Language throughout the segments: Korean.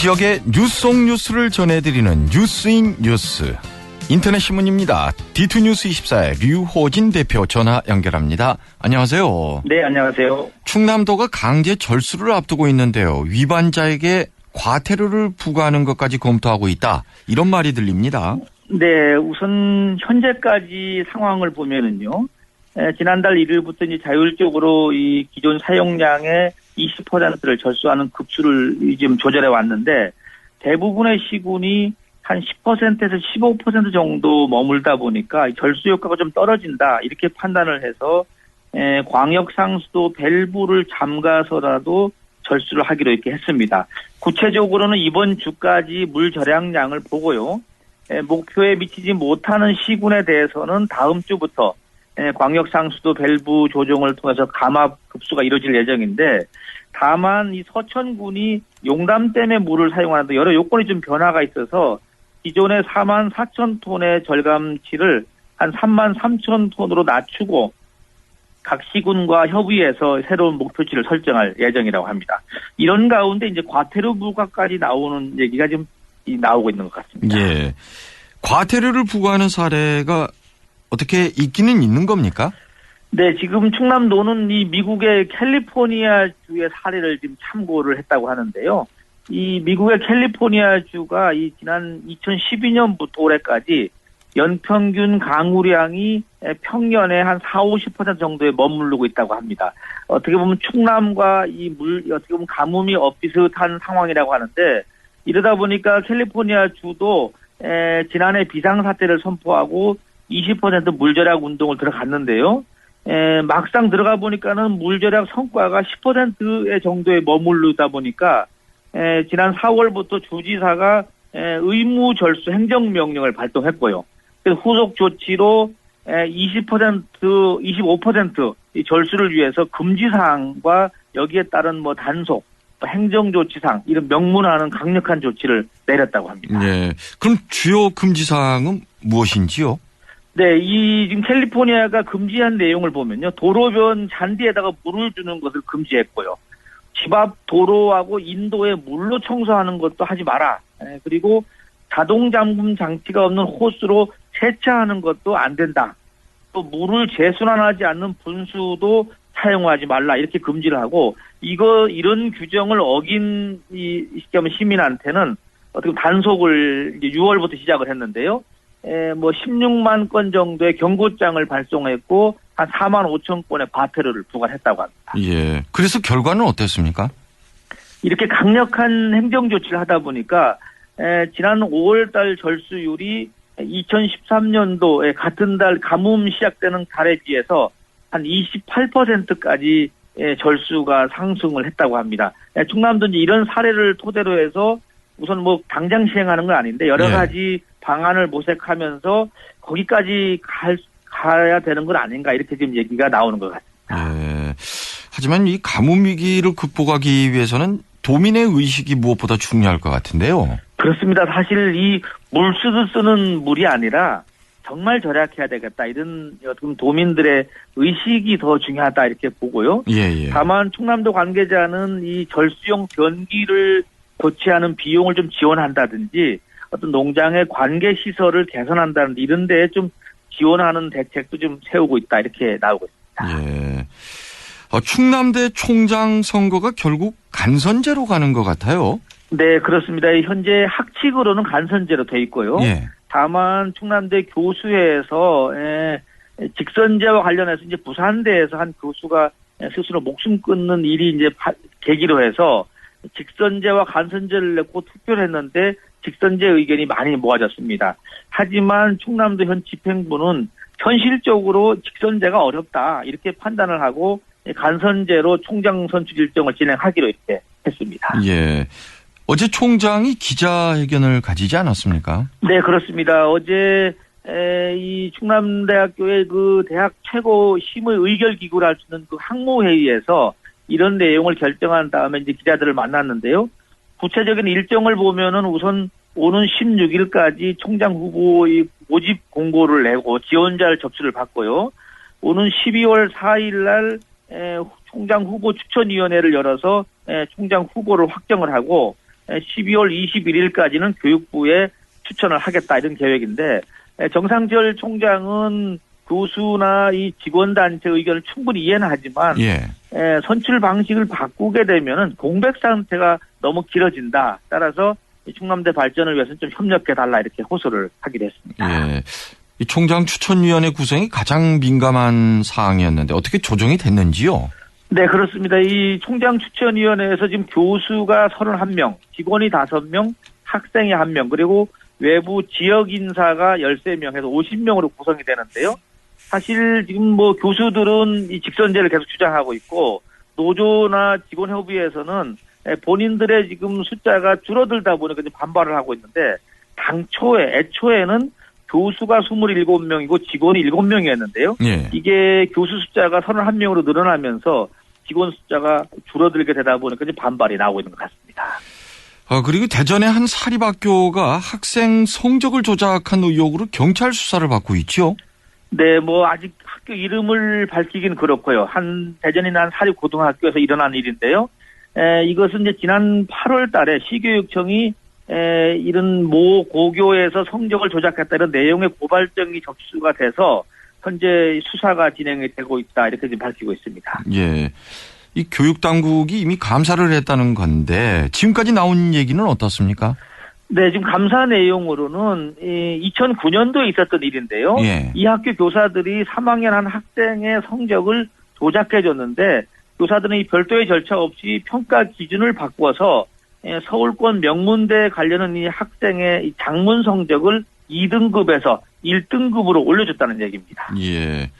지역의 뉴스 속 뉴스를 전해드리는 뉴스인 뉴스. 인터넷 신문입니다. D2뉴스24의 류호진 대표 전화 연결합니다. 안녕하세요. 네, 안녕하세요. 충남도가 강제 절수를 앞두고 있는데요. 위반자에게 과태료를 부과하는 것까지 검토하고 있다. 이런 말이 들립니다. 네, 우선 현재까지 상황을 보면은요. 지난달 1일부터 이제 자율적으로 이 기존 사용량의 20%를 절수하는 급수를 지금 조절해 왔는데 대부분의 시군이 한 10%에서 15% 정도 머물다 보니까 절수 효과가 좀 떨어진다 이렇게 판단을 해서 광역상수도 밸브를 잠가서라도 절수를 하기로 이렇게 했습니다. 구체적으로는 이번 주까지 물 절약량을 보고요. 목표에 미치지 못하는 시군에 대해서는 다음 주부터 광역상수도 밸브 조정을 통해서 감압 급수가 이루어질 예정인데 다만 이 서천군이 용담댐의 물을 사용하는데 여러 요건이 좀 변화가 있어서 기존의 4만 4천 톤의 절감치를 한 3만 3천 톤으로 낮추고 각 시군과 협의해서 새로운 목표치를 설정할 예정이라고 합니다. 이런 가운데 이제 과태료 부과까지 나오는 얘기가 지금 나오고 있는 것 같습니다. 예. 과태료를 부과하는 사례가 어떻게 있기는 있는 겁니까? 네, 지금 충남도는 이 미국의 캘리포니아 주의 사례를 지금 참고를 했다고 하는데요. 이 미국의 캘리포니아 주가 이 지난 2012년부터 올해까지 연평균 강우량이 평년에 한 40-50% 정도에 머무르고 있다고 합니다. 어떻게 보면 충남과 이 어떻게 보면 가뭄이 엇비슷한 상황이라고 하는데 이러다 보니까 캘리포니아 주도 지난해 비상사태를 선포하고 20% 물절약 운동을 들어갔는데요. 막상 들어가 보니까는 물절약 성과가 10% 정도에 머무르다 보니까 지난 4월부터 주지사가 의무 절수 행정명령을 발동했고요. 후속 조치로 25% 이 절수를 위해서 금지사항과 여기에 따른 뭐 단속, 행정조치상 이런 명문화하는 강력한 조치를 내렸다고 합니다. 네. 그럼 주요 금지사항은 무엇인지요? 네, 이 지금 캘리포니아가 금지한 내용을 보면요. 도로변 잔디에다가 물을 주는 것을 금지했고요. 집 앞 도로하고 인도에 물로 청소하는 것도 하지 마라. 그리고 자동 잠금 장치가 없는 호스로 세차하는 것도 안 된다. 또 물을 재순환하지 않는 분수도 사용하지 말라. 이렇게 금지를 하고 이런 규정을 어긴 이 시민한테는 어떻게 단속을 이제 6월부터 시작을 했는데요. 뭐 16만 건 정도의 경고장을 발송했고 한 4만 5천 건의 과태료를 부과했다고 합니다. 예. 그래서 결과는 어땠습니까? 이렇게 강력한 행정 조치를 하다 보니까 지난 5월달 절수율이 2013년도에 같은 달 가뭄 시작되는 달에 비해서 한 28%까지 절수가 상승을 했다고 합니다. 충남도 이제 이런 사례를 토대로 해서 우선 뭐 당장 시행하는 건 아닌데 여러 가지 방안을 모색하면서 거기까지 가야 되는 건 아닌가 이렇게 지금 얘기가 나오는 것 같습니다. 예. 하지만 이 가뭄 위기를 극복하기 위해서는 도민의 의식이 무엇보다 중요할 것 같은데요. 그렇습니다. 사실 이 물수도 쓰는 물이 아니라 정말 절약해야 되겠다 이런 도민들의 의식이 더 중요하다 이렇게 보고요. 예. 다만 충남도 관계자는 이 절수용 변기를 교체하는 비용을 좀 지원한다든지 어떤 농장의 관계 시설을 개선한다든지 이런 데에 좀 지원하는 대책도 좀 세우고 있다 이렇게 나오고 있습니다. 예. 충남대 총장 선거가 결국 간선제로 가는 것 같아요. 네, 그렇습니다. 현재 학칙으로는 간선제로 돼 있고요. 예. 다만 충남대 교수회에서 직선제와 관련해서 이제 부산대에서 한 교수가 스스로 목숨 끊는 일이 이제 계기로 해서 직선제와 간선제를 내고 투표를 했는데 직선제 의견이 많이 모아졌습니다. 하지만 충남도 현 집행부는 현실적으로 직선제가 어렵다 이렇게 판단을 하고 간선제로 총장 선출 일정을 진행하기로 이렇게 했습니다. 예. 어제 총장이 기자회견을 가지지 않았습니까? 네, 그렇습니다. 어제 이 충남대학교의 그 대학 최고 심의 의결 기구를 할 수 있는 그 학무회의에서 이런 내용을 결정한 다음에 이제 기자들을 만났는데요. 구체적인 일정을 보면은 우선 오는 16일까지 총장 후보의 모집 공고를 내고 지원자를 접수를 받고요. 오는 12월 4일 날 총장 후보 추천위원회를 열어서 총장 후보를 확정을 하고 12월 21일까지는 교육부에 추천을 하겠다 이런 계획인데 정상철 총장은 교수나 이 직원단체 의견을 충분히 이해는 하지만 선출 방식을 바꾸게 되면은 공백 상태가 너무 길어진다. 따라서 충남대 발전을 위해서는 좀 협력해달라 이렇게 호소를 하기로 했습니다. 예. 이 총장 추천위원회 구성이 가장 민감한 사항이었는데 어떻게 조정이 됐는지요? 네, 그렇습니다. 이 총장 추천위원회에서 지금 교수가 31명, 직원이 5명, 학생이 1명, 그리고 외부 지역 인사가 13명 해서 50명으로 구성이 되는데요. 사실 지금 뭐 교수들은 이 직선제를 계속 주장하고 있고 노조나 직원협의회에서는 본인들의 지금 숫자가 줄어들다 보니까 이제 반발을 하고 있는데 애초에는 교수가 27명이고 직원이 7명이었는데요. 이게 교수 숫자가 31명으로 늘어나면서 직원 숫자가 줄어들게 되다 보니까 이제 반발이 나오고 있는 것 같습니다. 그리고 대전의 한 사립학교가 학생 성적을 조작한 의혹으로 경찰 수사를 받고 있죠? 네, 뭐 아직 학교 이름을 밝히긴 그렇고요. 대전이나 한 사립고등학교에서 일어난 일인데요. 이것은 이제 지난 8월 달에 시교육청이 이런 모 고교에서 성적을 조작했다 이런 내용의 고발장이 접수가 돼서 현재 수사가 진행이 되고 있다 이렇게 지금 밝히고 있습니다. 예, 이 교육당국이 이미 감사를 했다는 건데 지금까지 나온 얘기는 어떻습니까? 네, 지금 감사 내용으로는 2009년도에 있었던 일인데요. 이 학교 교사들이 3학년 한 학생의 성적을 조작해줬는데 교사들은 이 별도의 절차 없이 평가 기준을 바꿔서 서울권 명문대 관련한 이 학생의 장문 성적을 2등급에서 1등급으로 올려줬다는 얘기입니다. 예.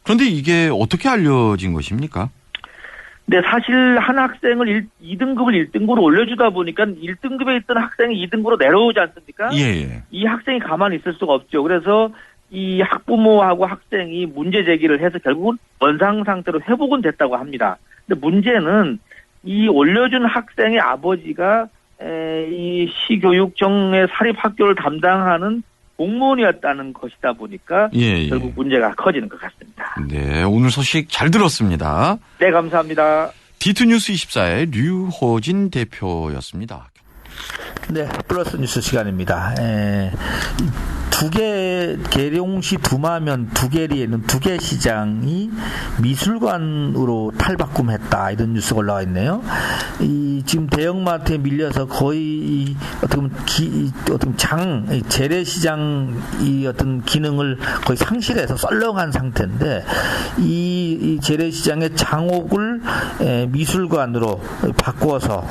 그런데 이게 어떻게 알려진 것입니까? 네, 사실 한 학생을 2등급을 1등급으로 올려주다 보니까 1등급에 있던 학생이 2등급으로 내려오지 않습니까? 이 학생이 가만히 있을 수가 없죠. 그래서 이 학부모하고 학생이 문제 제기를 해서 결국은 원상 상태로 회복은 됐다고 합니다. 근데 문제는 이 올려준 학생의 아버지가 이 시교육청의 사립학교를 담당하는 공무원이었다는 것이다 보니까 결국 문제가 커지는 것 같습니다. 네, 오늘 소식 잘 들었습니다. 네, 감사합니다. D2뉴스 24의 류호진 대표였습니다. 네, 플러스 뉴스 시간입니다. 계룡시 두마면 두계리에는 두계시장이 미술관으로 탈바꿈했다 이런 뉴스가 올라와 있네요. 지금 대형마트에 밀려서 거의 재래시장 어떤 기능을 거의 상실해서 썰렁한 상태인데 이 재래시장의 장옥을 미술관으로 바꾸어서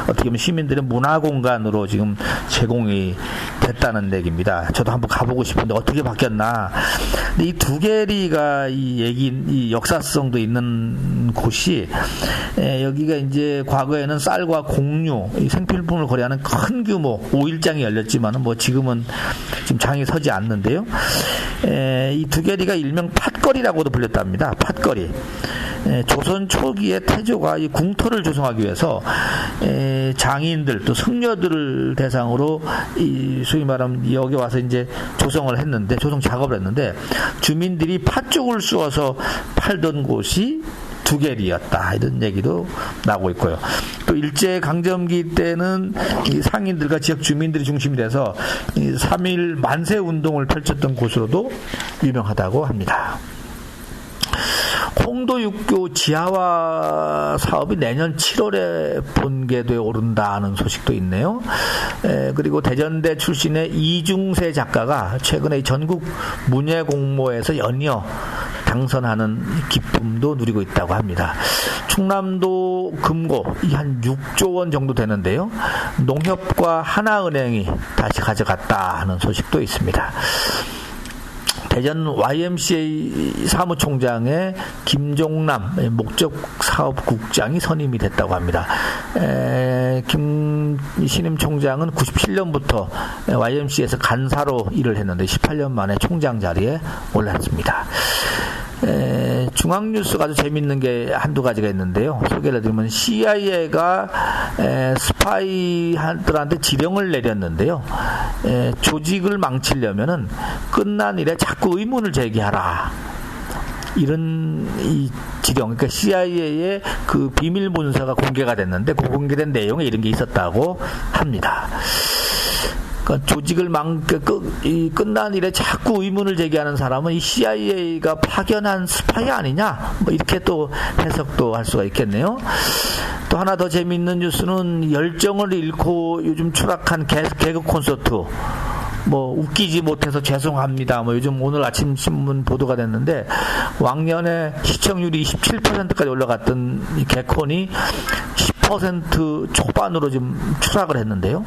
어떻게 보면 시민들의 문화공간으로 지금 제공이 됐다는 얘기입니다. 저도 한번 가보고 싶은데 어떻게 바뀌었나. 근데 이 두계리가 이 역사성도 있는 곳이 여기가 이제 과거에는 쌀과 곡류, 이 생필품을 거래하는 큰 규모 5일장이 열렸지만은 뭐 지금은 지금 장이 서지 않는데요. 이 두계리가 일명 팥거리라고도 불렸답니다. 팥거리. 조선 초기에 태조가 이 궁터를 조성하기 위해서 장인들 또 승려들을 대상으로 소위 말하면 여기 와서 이제 조성 작업을 했는데 주민들이 팥죽을 쑤어서 팔던 곳이 두계리였다 이런 얘기도 나오고 있고요. 또 일제 강점기 때는 이 상인들과 지역 주민들이 중심이 돼서 이 3.1 만세 운동을 펼쳤던 곳으로도 유명하다고 합니다. 홍도 육교 지하화 사업이 내년 7월에 본궤도에 오른다는 소식도 있네요. 그리고 대전대 출신의 이중세 작가가 최근에 전국 문예 공모에서 연이어 당선하는 기쁨도 누리고 있다고 합니다. 충남도 금고 한 6조 원 정도 되는데요. 농협과 하나은행이 다시 가져갔다 하는 소식도 있습니다. 대전 YMCA 사무총장의 김종남 목적사업국장이 선임이 됐다고 합니다. 김 신임 총장은 97년부터 YMCA에서 간사로 일을 했는데 18년 만에 총장 자리에 올랐습니다. 중앙뉴스가 아주 재밌는 게 한두 가지가 있는데요. 소개를 해드리면 CIA가 스파이들한테 지령을 내렸는데요. 조직을 망치려면은 끝난 일에 자꾸 의문을 제기하라. 이런 이 지령, 그러니까 CIA의 그 비밀 문서가 공개가 됐는데 그 공개된 내용에 이런 게 있었다고 합니다. 그러니까 조직을 끝난 일에 자꾸 의문을 제기하는 사람은 이 CIA가 파견한 스파이 아니냐? 뭐 이렇게 또 해석도 할 수가 있겠네요. 또 하나 더 재미있는 뉴스는 열정을 잃고 요즘 추락한 개그 콘서트. 뭐 웃기지 못해서 죄송합니다. 뭐 요즘 오늘 아침 신문 보도가 됐는데 왕년에 시청률이 27%까지 올라갔던 이 개콘이 10% 초반으로 좀 추락을 했는데요.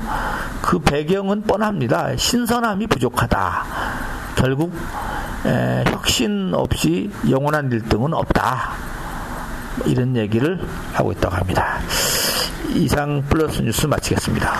그 배경은 뻔합니다. 신선함이 부족하다. 결국 혁신 없이 영원한 1등은 없다. 이런 얘기를 하고 있다고 합니다. 이상 플러스 뉴스 마치겠습니다.